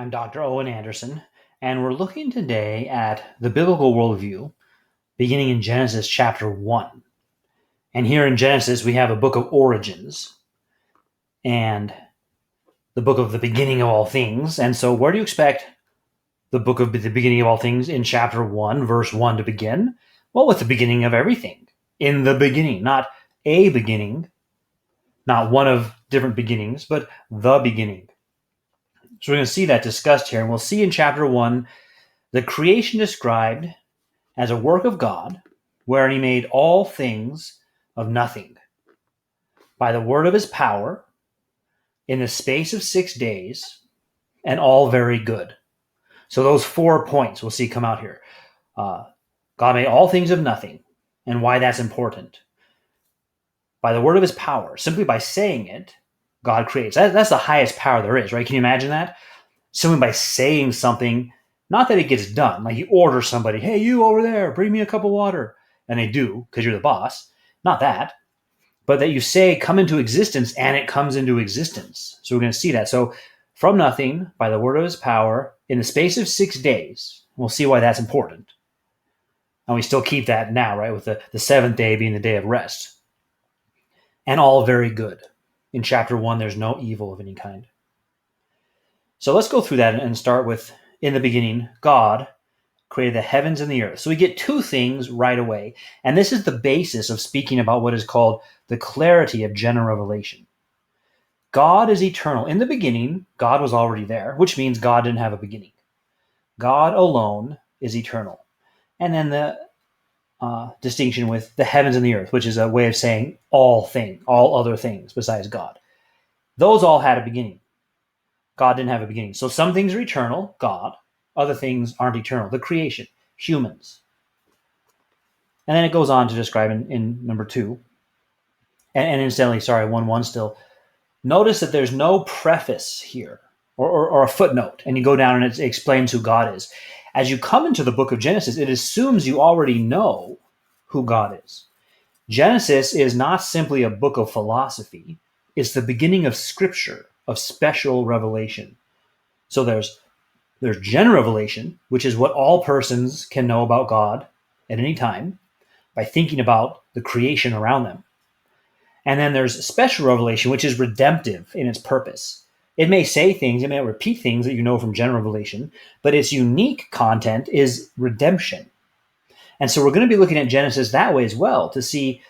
I'm Dr. Owen Anderson, and we're looking today at the biblical worldview beginning in Genesis chapter 1. And here in Genesis, we have a book of origins and the book of the beginning of all things. And so, where do you expect the book of the beginning of all things in chapter 1, verse 1 to begin? Well, with the beginning of everything. In the beginning, not a beginning, not one of different beginnings, but the beginning. So, we're going to see that discussed here. And we'll see in chapter 1 the creation described as a work of God, wherein he made all things of nothing, by the word of his power, in the space of 6 days, and all very good. So those 4 points we'll see come out here. God made all things of nothing, and why that's important. By the word of his power, simply by saying it, God creates. That's the highest power there is, right? Can you imagine that? Simply by saying something, not that it gets done, like you order somebody, hey, you over there, bring me a cup of water. And they do, because you're the boss. Not that. But that you say, come into existence, and it comes into existence. So we're going to see that. So from nothing, by the word of his power, in the space of 6 days, we'll see why that's important. And we still keep that now, right, with the seventh day being the day of rest. And all very good. In chapter 1, there's no evil of any kind. So let's go through that and start with, in the beginning, God created the heavens and the earth. So we get 2 things right away. And this is the basis of speaking about what is called the clarity of general revelation. God is eternal. In the beginning, God was already there, which means God didn't have a beginning. God alone is eternal. And then the distinction with the heavens and the earth, which is a way of saying all other things besides God. Those all had a beginning. God didn't have a beginning. So some things are eternal, God. Other things aren't eternal. The creation, humans. And then it goes on to describe in number 2. And incidentally, 1:1 still. Notice that there's no preface here or a footnote. And you go down and it explains who God is. As you come into the book of Genesis, it assumes you already know who God is. Genesis is not simply a book of philosophy. It's the beginning of Scripture, of special revelation. So there's general revelation, which is what all persons can know about God at any time by thinking about the creation around them. And then there's special revelation, which is redemptive in its purpose. It may say things, it may repeat things that you know from general revelation, but its unique content is redemption. And so we're going to be looking at Genesis that way as well to see,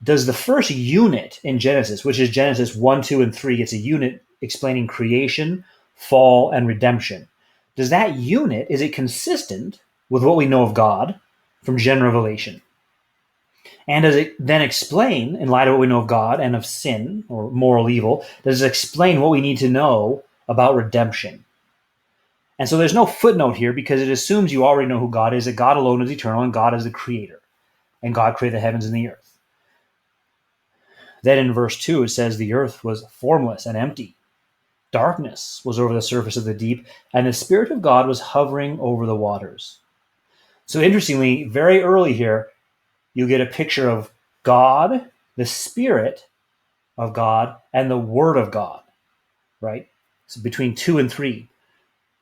does the first unit in Genesis, which is Genesis 1, 2, and 3, it's a unit explaining creation, fall, and redemption. Does that unit, is it consistent with what we know of God from general revelation? And does it then explain, in light of what we know of God and of sin or moral evil, does it explain what we need to know about redemption? And so there's no footnote here because it assumes you already know who God is, that God alone is eternal and God is the creator. And God created the heavens and the earth. Then in verse 2, it says the earth was formless and empty. Darkness was over the surface of the deep, and the Spirit of God was hovering over the waters. So interestingly, very early here, you get a picture of God, the Spirit of God, and the Word of God, right? So between 2 and 3,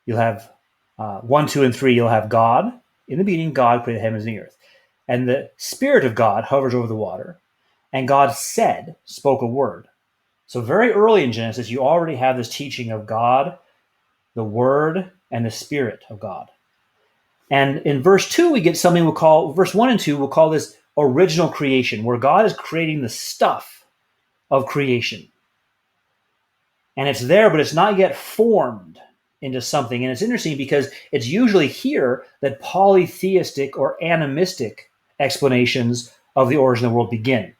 you'll have 1, 2, and 3, you'll have God. In the beginning, God created the heavens and the earth. And the Spirit of God hovers over the water. And God spoke a word. So very early in Genesis, you already have this teaching of God, the Word, and the Spirit of God. And in verse 2, we get something verse 1 and 2, we'll call this original creation, where God is creating the stuff of creation. And it's there, but it's not yet formed into something. And it's interesting because it's usually here that polytheistic or animistic explanations of the origin of the world begin.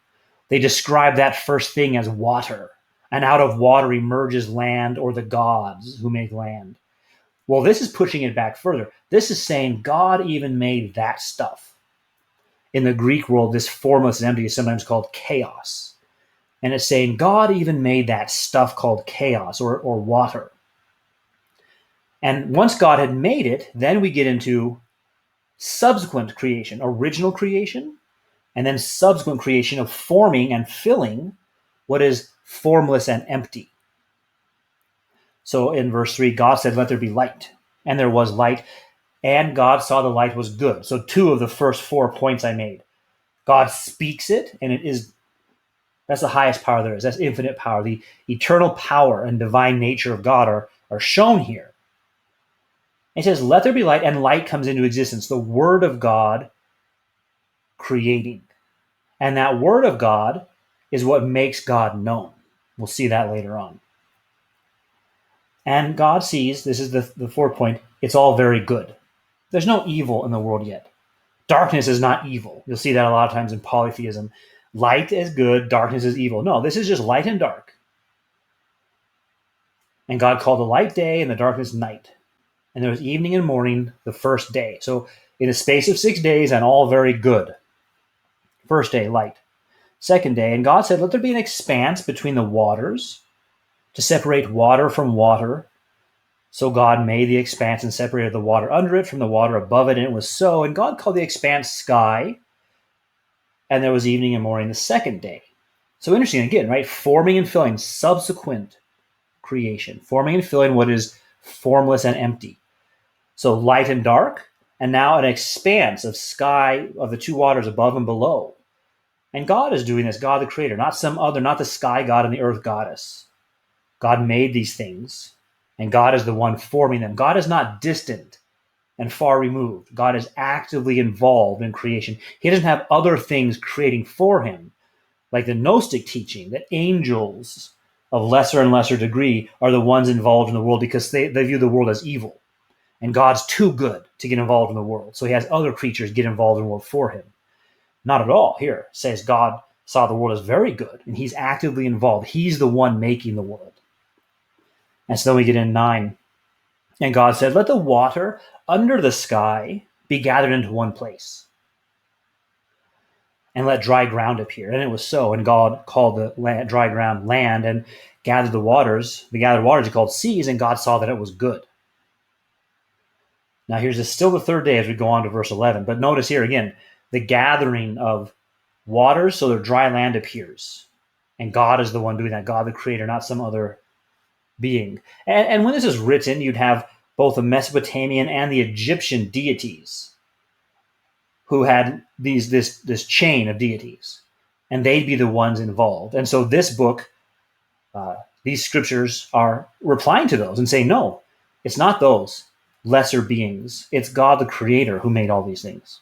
They describe that first thing as water, and out of water emerges land or the gods who make land. Well, this is pushing it back further. This is saying God even made that stuff. In the Greek world, this formless and empty is sometimes called chaos. And it's saying God even made that stuff called chaos or water. And once God had made it, then we get into subsequent creation, original creation, and then subsequent creation of forming and filling what is formless and empty. So in verse 3, God said, "Let there be light." And there was light, and God saw the light was good. So 2 of the first 4 points I made. God speaks it, and it is, that's the highest power there is. That's infinite power. The eternal power and divine nature of God are shown here. It says, "Let there be light," and light comes into existence. The Word of God creating. And that Word of God is what makes God known. We'll see that later on. And God sees, this is the 4th point, it's all very good. There's no evil in the world yet. Darkness is not evil. You'll see that a lot of times in polytheism. Light is good, darkness is evil. No, this is just light and dark. And God called the light day and the darkness night. And there was evening and morning the first day. So in a space of 6 days, and all very good. First day, light. Second day, and God said, "Let there be an expanse between the waters to separate water from water." So God made the expanse and separated the water under it from the water above it, and it was so. And God called the expanse sky, and there was evening and morning the second day. So interesting again, right? Forming and filling, subsequent creation. Forming and filling what is formless and empty. So light and dark, and now an expanse of sky, of the 2 waters above and below. And God is doing this, God the creator, not some other, not the sky god and the earth goddess. God made these things, and God is the one forming them. God is not distant and far removed. God is actively involved in creation. He doesn't have other things creating for him, like the Gnostic teaching that angels of lesser and lesser degree are the ones involved in the world because they view the world as evil. And God's too good to get involved in the world. So he has other creatures get involved in the world for him. Not at all. Here it says God saw the world as very good, and he's actively involved. He's the one making the world. And so then we get in 9. And God said, "Let the water under the sky be gathered into one place, and let dry ground appear." And it was so. And God called the dry ground land, and gathered the waters. The gathered waters he called seas, and God saw that it was good. Now here's still the 3rd day as we go on to verse 11. But notice here again, the gathering of waters, so the dry land appears. And God is the one doing that, God the creator, not some other being. And when this is written, you'd have both the Mesopotamian and the Egyptian deities who had this chain of deities. And they'd be the ones involved. And so this book, these scriptures are replying to those and saying, no, it's not those lesser beings. It's God the creator who made all these things.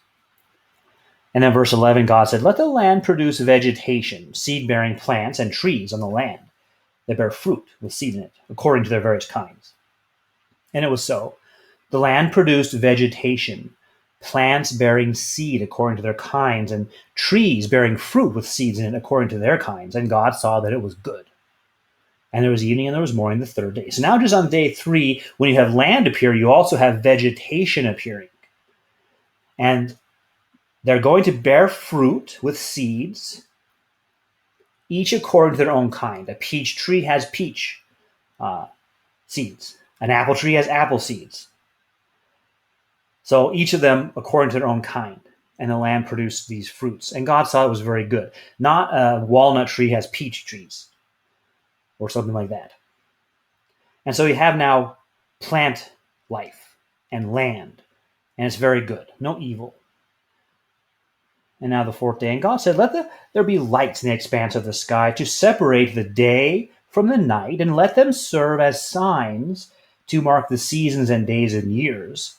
And then verse 11, God said, "Let the land produce vegetation, seed-bearing plants and trees on the land that bear fruit with seed in it, according to their various kinds." And it was so. The land produced vegetation, plants bearing seed according to their kinds, and trees bearing fruit with seeds in it according to their kinds. And God saw that it was good. And there was evening and there was morning the 3rd day. So now just on day 3, when you have land appear, you also have vegetation appearing. And they're going to bear fruit with seeds, each according to their own kind. A peach tree has peach seeds. An apple tree has apple seeds. So each of them according to their own kind. And the land produced these fruits. And God saw it was very good. Not a walnut tree has peach trees or something like that. And so you have now plant life and land. And it's very good. No evil. And now the 4th day. And God said, "Let there be lights in the expanse of the sky to separate the day from the night, and let them serve as signs to mark the seasons and days and years.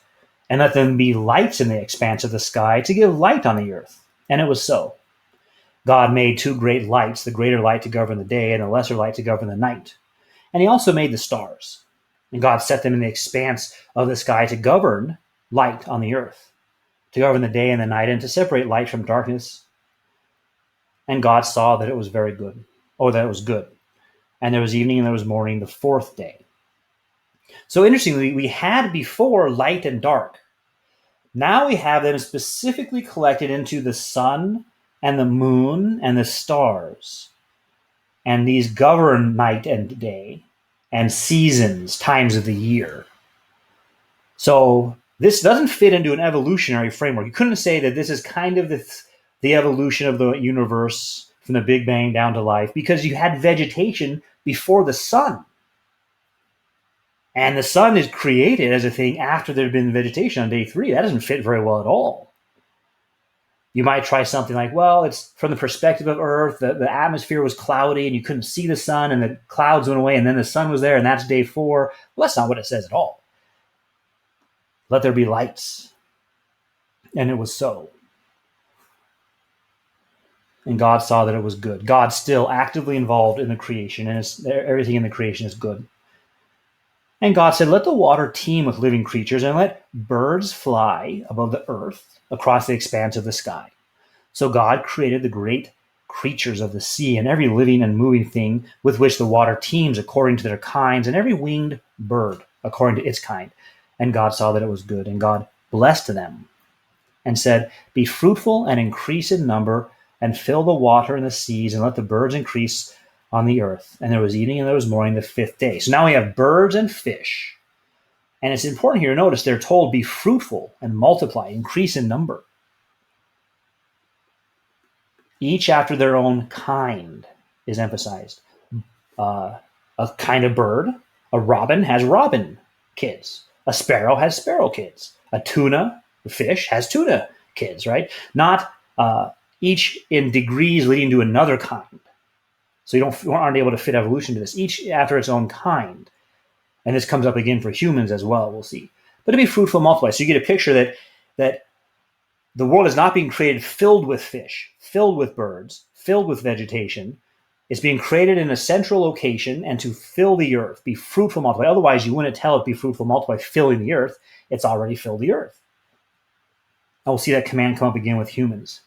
And let them be lights in the expanse of the sky to give light on the earth." And it was so. God made 2 great lights, the greater light to govern the day and the lesser light to govern the night. And he also made the stars. And God set them in the expanse of the sky to govern light on the earth, to govern the day and the night, and to separate light from darkness. And God saw that it was very good, or that it was good. And there was evening and there was morning the 4th day. So interestingly, we had before light and dark. Now we have them specifically collected into the sun and the moon and the stars. And these govern night and day and seasons, times of the year. So this doesn't fit into an evolutionary framework. You couldn't say that this is kind of the evolution of the universe from the Big Bang down to life, because you had vegetation before the sun. And the sun is created as a thing after there had been vegetation on day 3. That doesn't fit very well at all. You might try something like, well, it's from the perspective of Earth, the atmosphere was cloudy and you couldn't see the sun and the clouds went away and then the sun was there and that's day 4. Well, that's not what it says at all. Let there be lights. And it was so. And God saw that it was good. God's still actively involved in the creation, and everything in the creation is good. And God said, let the water teem with living creatures, and let birds fly above the earth across the expanse of the sky. So God created the great creatures of the sea, and every living and moving thing with which the water teems according to their kinds, and every winged bird according to its kind. And God saw that it was good, and God blessed them, and said, be fruitful and increase in number, and fill the water in the seas, and let the birds increase on the earth. And there was evening and there was morning the 5th day. So now we have birds and fish. And it's important here to notice they're told, be fruitful and multiply, increase in number. Each after their own kind is emphasized. A kind of bird, a robin has robin kids. A sparrow has sparrow kids. A tuna, a fish, has tuna kids, right? Not each in degrees leading to another kind. So you aren't able to fit evolution to this. Each after its own kind. And this comes up again for humans as well, we'll see. But to be fruitful and multiply. So you get a picture that the world is not being created filled with fish, filled with birds, filled with vegetation. It's being created in a central location and to fill the earth, be fruitful, multiply. Otherwise, you wouldn't tell it be fruitful, multiply, filling the earth. It's already filled the earth. And we'll see that command come up again with humans.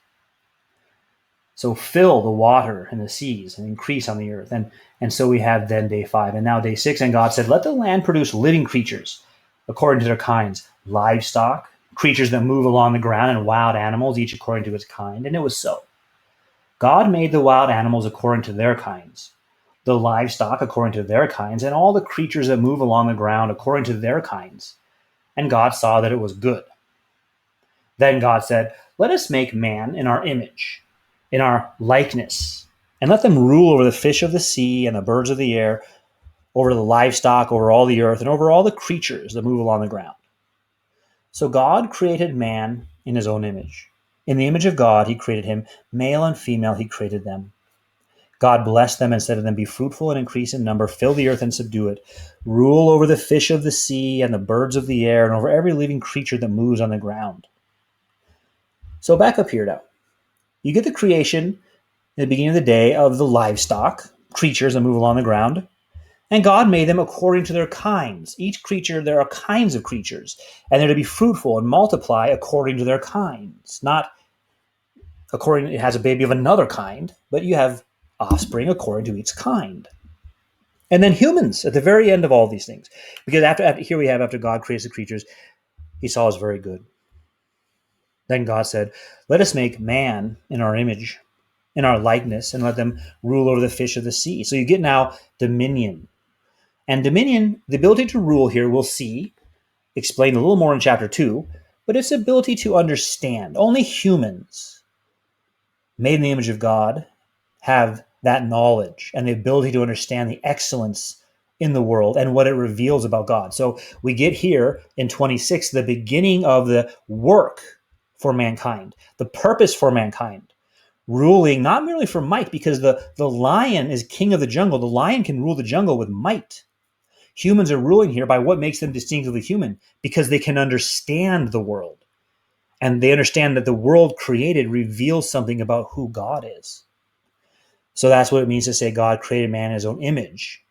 So fill the water and the seas and increase on the earth. And so we have then day 5. And now day 6, and God said, let the land produce living creatures according to their kinds, livestock, creatures that move along the ground, and wild animals, each according to its kind. And it was so. God made the wild animals according to their kinds, the livestock according to their kinds, and all the creatures that move along the ground according to their kinds. And God saw that it was good. Then God said, let us make man in our image, in our likeness, and let them rule over the fish of the sea and the birds of the air, over the livestock, over all the earth, and over all the creatures that move along the ground. So God created man in his own image. In the image of God, he created him. Male and female, he created them. God blessed them and said to them, be fruitful and increase in number, fill the earth and subdue it. Rule over the fish of the sea and the birds of the air, and over every living creature that moves on the ground. So back up here now. You get the creation in the beginning of the day of the livestock, creatures that move along the ground. And God made them according to their kinds. Each creature, there are kinds of creatures. And they're to be fruitful and multiply according to their kinds. Not according, it has a baby of another kind, but you have offspring according to each kind. And then humans at the very end of all these things. Because here we have, after God creates the creatures, he saw it was very good. Then God said, let us make man in our image, in our likeness, and let them rule over the fish of the sea. So you get now dominion. And dominion, the ability to rule here, we'll see, explained a little more in chapter 2, but it's ability to understand. Only humans, made in the image of God, have that knowledge and the ability to understand the excellence in the world and what it reveals about God. So we get here in 26, the beginning of the work for mankind, the purpose for mankind, ruling not merely for might, because the lion is king of the jungle. The lion can rule the jungle with might. Humans are ruling here by what makes them distinctively human, because they can understand the world. And they understand that the world created reveals something about who God is. So that's what it means to say God created man in his own image.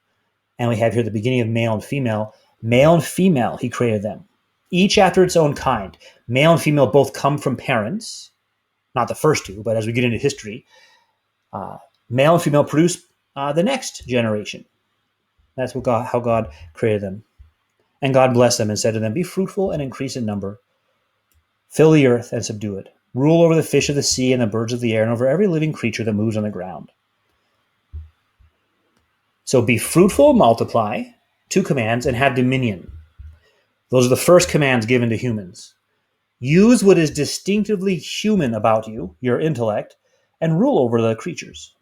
And we have here the beginning of male and female. Male and female, he created them, each after its own kind. Male and female both come from parents, not the first two, but as we get into history, male and female produce the next generation. That's how God created them. And God blessed them and said to them, be fruitful and increase in number. Fill the earth and subdue it. Rule over the fish of the sea and the birds of the air, and over every living creature that moves on the ground. So be fruitful, multiply, 2 commands, and have dominion. Those are the first commands given to humans. Use what is distinctively human about you, your intellect, and rule over the creatures.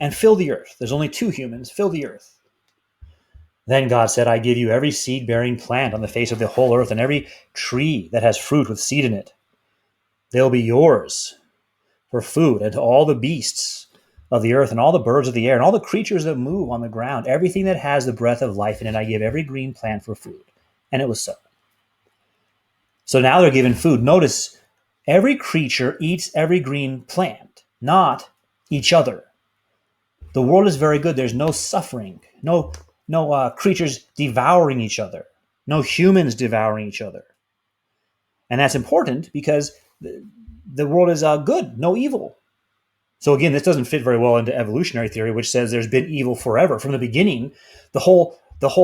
And fill the earth. There's only 2 humans. Fill the earth. Then God said, I give you every seed-bearing plant on the face of the whole earth, and every tree that has fruit with seed in it. They'll be yours for food, and to all the beasts of the earth, and all the birds of the air, and all the creatures that move on the ground, everything that has the breath of life in it, I give every green plant for food. And it was so. So now they're given food. Notice, every creature eats every green plant, not each other. The world is very good. There's no suffering, no creatures devouring each other, no humans devouring each other. And that's important because the world is good, no evil. So again, this doesn't fit very well into evolutionary theory, which says there's been evil forever. From the beginning, the whole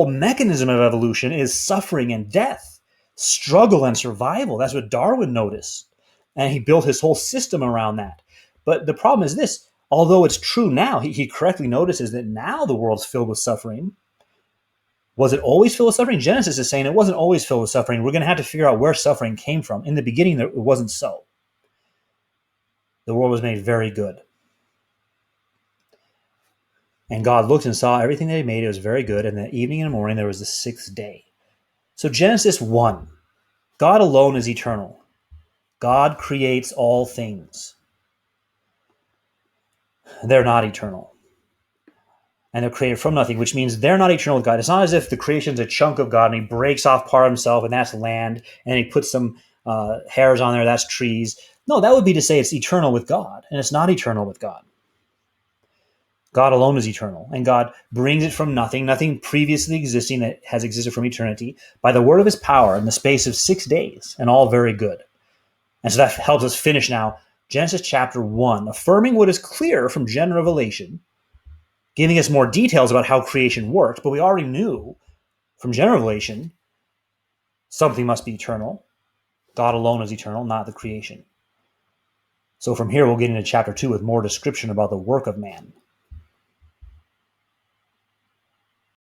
mechanism of evolution is suffering and death, struggle and survival. That's what Darwin noticed. And he built his whole system around that. But the problem is this, although it's true now, he correctly notices that now the world's filled with suffering. Was it always filled with suffering? Genesis is saying it wasn't always filled with suffering. We're going to have to figure out where suffering came from. In the beginning, it wasn't so. The world was made very good. And God looked and saw everything that he made. It was very good. And the evening and the morning, there was the sixth day. So Genesis 1, God alone is eternal. God creates all things. They're not eternal. And they're created from nothing, which means they're not eternal with God. It's not as if the creation is a chunk of God and he breaks off part of himself and that's land, and he puts some hairs on there, that's trees. No, that would be to say it's eternal with God, and it's not eternal with God. God alone is eternal, and God brings it from nothing previously existing that has existed from eternity, by the word of his power in the space of 6 days, and all very good. And so that helps us finish now Genesis chapter 1, affirming what is clear from general revelation, giving us more details about how creation worked, but we already knew from general revelation something must be eternal. God alone is eternal, not the creation. So from here we'll get into chapter 2 with more description about the work of man.